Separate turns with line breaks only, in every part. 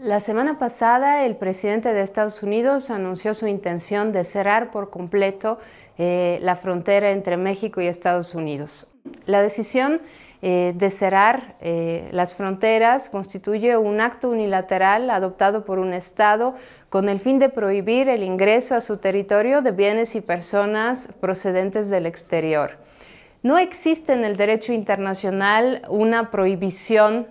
La semana pasada, el presidente de Estados Unidos anunció su intención de cerrar por completo la frontera entre México y Estados Unidos. La decisión de cerrar las fronteras constituye un acto unilateral adoptado por un Estado con el fin de prohibir el ingreso a su territorio de bienes y personas procedentes del exterior. No existe en el derecho internacional una prohibición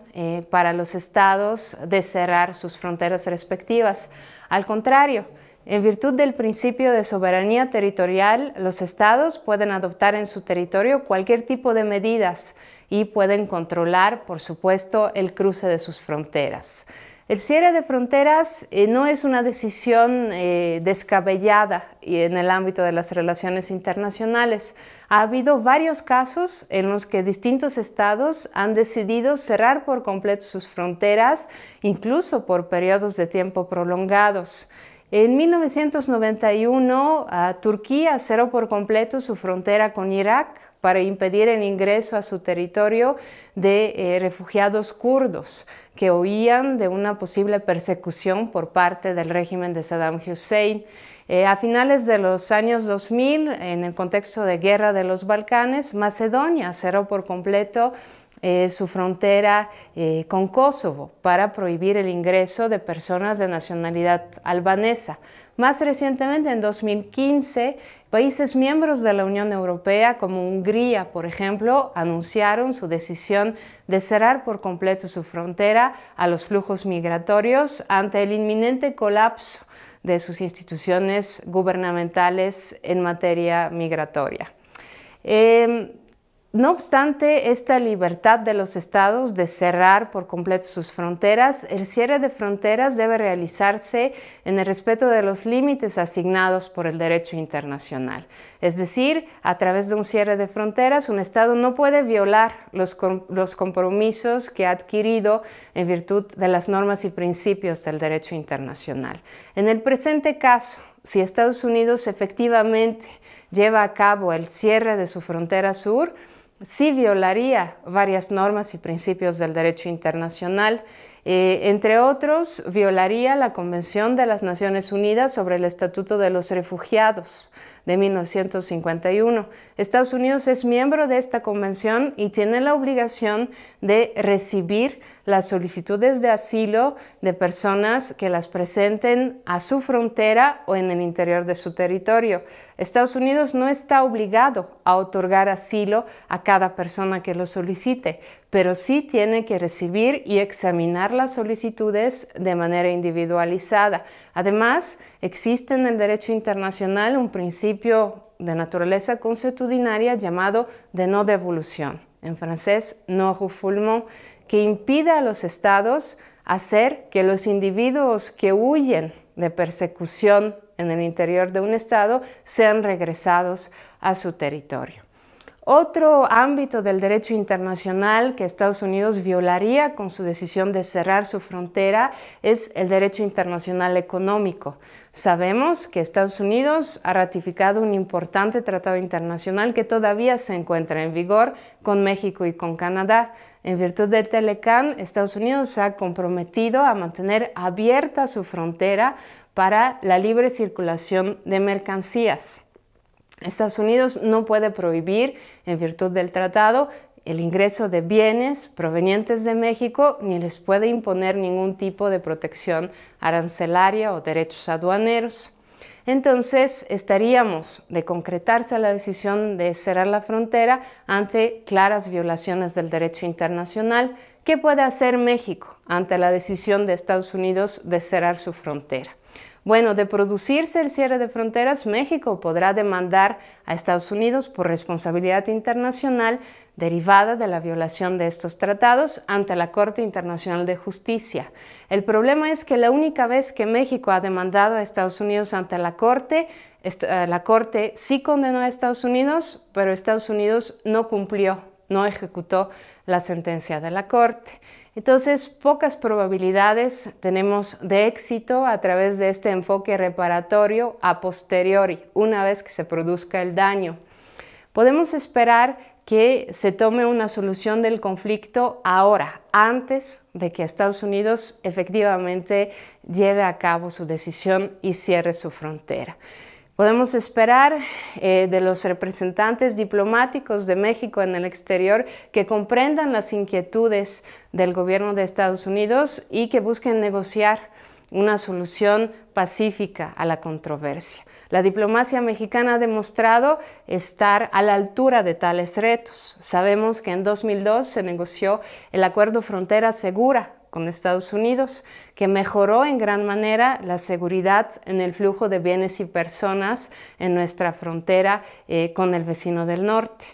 para los estados de cerrar sus fronteras respectivas. Al contrario, en virtud del principio de soberanía territorial, los estados pueden adoptar en su territorio cualquier tipo de medidas y pueden controlar, por supuesto, el cruce de sus fronteras. El cierre de fronteras no es una decisión descabellada en el ámbito de las relaciones internacionales. Ha habido varios casos en los que distintos estados han decidido cerrar por completo sus fronteras, incluso por periodos de tiempo prolongados. En 1991, Turquía cerró por completo su frontera con Irak para impedir el ingreso a su territorio de refugiados kurdos que huían de una posible persecución por parte del régimen de Saddam Hussein. A finales de los años 2000, en el contexto de guerra de los Balcanes, Macedonia cerró por completo su frontera con Kosovo para prohibir el ingreso de personas de nacionalidad albanesa. Más recientemente, en 2015, países miembros de la Unión Europea, como Hungría, por ejemplo, anunciaron su decisión de cerrar por completo su frontera a los flujos migratorios ante el inminente colapso de sus instituciones gubernamentales en materia migratoria. No obstante esta libertad de los estados de cerrar por completo sus fronteras, el cierre de fronteras debe realizarse en el respeto de los límites asignados por el derecho internacional. Es decir, a través de un cierre de fronteras, un estado no puede violar los compromisos que ha adquirido en virtud de las normas y principios del derecho internacional. En el presente caso, si Estados Unidos efectivamente lleva a cabo el cierre de su frontera sur, sí violaría varias normas y principios del derecho internacional. Entre otros, violaría la Convención de las Naciones Unidas sobre el Estatuto de los Refugiados de 1951. Estados Unidos es miembro de esta convención y tiene la obligación de recibir las solicitudes de asilo de personas que las presenten a su frontera o en el interior de su territorio. Estados Unidos no está obligado a otorgar asilo a cada persona que lo solicite, pero sí tiene que recibir y examinar las solicitudes de manera individualizada. Además, existe en el derecho internacional un principio de naturaleza consuetudinaria llamado de no devolución, en francés non-refoulement, que impide a los estados hacer que los individuos que huyen de persecución en el interior de un estado sean regresados a su territorio. Otro ámbito del derecho internacional que Estados Unidos violaría con su decisión de cerrar su frontera es el derecho internacional económico. Sabemos que Estados Unidos ha ratificado un importante tratado internacional que todavía se encuentra en vigor con México y con Canadá. En virtud de Telecan, Estados Unidos se ha comprometido a mantener abierta su frontera para la libre circulación de mercancías. Estados Unidos no puede prohibir, en virtud del tratado, el ingreso de bienes provenientes de México, ni les puede imponer ningún tipo de protección arancelaria o derechos aduaneros. Entonces, estaríamos, de concretarse la decisión de cerrar la frontera, ante claras violaciones del derecho internacional. ¿Qué puede hacer México ante la decisión de Estados Unidos de cerrar su frontera? Bueno, de producirse el cierre de fronteras, México podrá demandar a Estados Unidos por responsabilidad internacional derivada de la violación de estos tratados ante la Corte Internacional de Justicia. El problema es que la única vez que México ha demandado a Estados Unidos ante la Corte sí condenó a Estados Unidos, pero Estados Unidos no cumplió, no ejecutó la sentencia de la Corte. Entonces, pocas probabilidades tenemos de éxito a través de este enfoque reparatorio a posteriori, una vez que se produzca el daño. Podemos esperar que se tome una solución del conflicto ahora, antes de que Estados Unidos efectivamente lleve a cabo su decisión y cierre su frontera. Podemos esperar de los representantes diplomáticos de México en el exterior que comprendan las inquietudes del gobierno de Estados Unidos y que busquen negociar una solución pacífica a la controversia. La diplomacia mexicana ha demostrado estar a la altura de tales retos. Sabemos que en 2002 se negoció el Acuerdo Frontera Segura con Estados Unidos, que mejoró en gran manera la seguridad en el flujo de bienes y personas en nuestra frontera con el vecino del norte.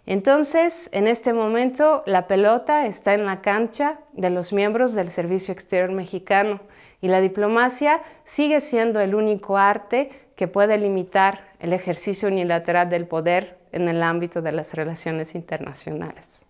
Entonces, en este momento, la pelota está en la cancha de los miembros del Servicio Exterior Mexicano y la diplomacia sigue siendo el único arte que puede limitar el ejercicio unilateral del poder en el ámbito de las relaciones internacionales.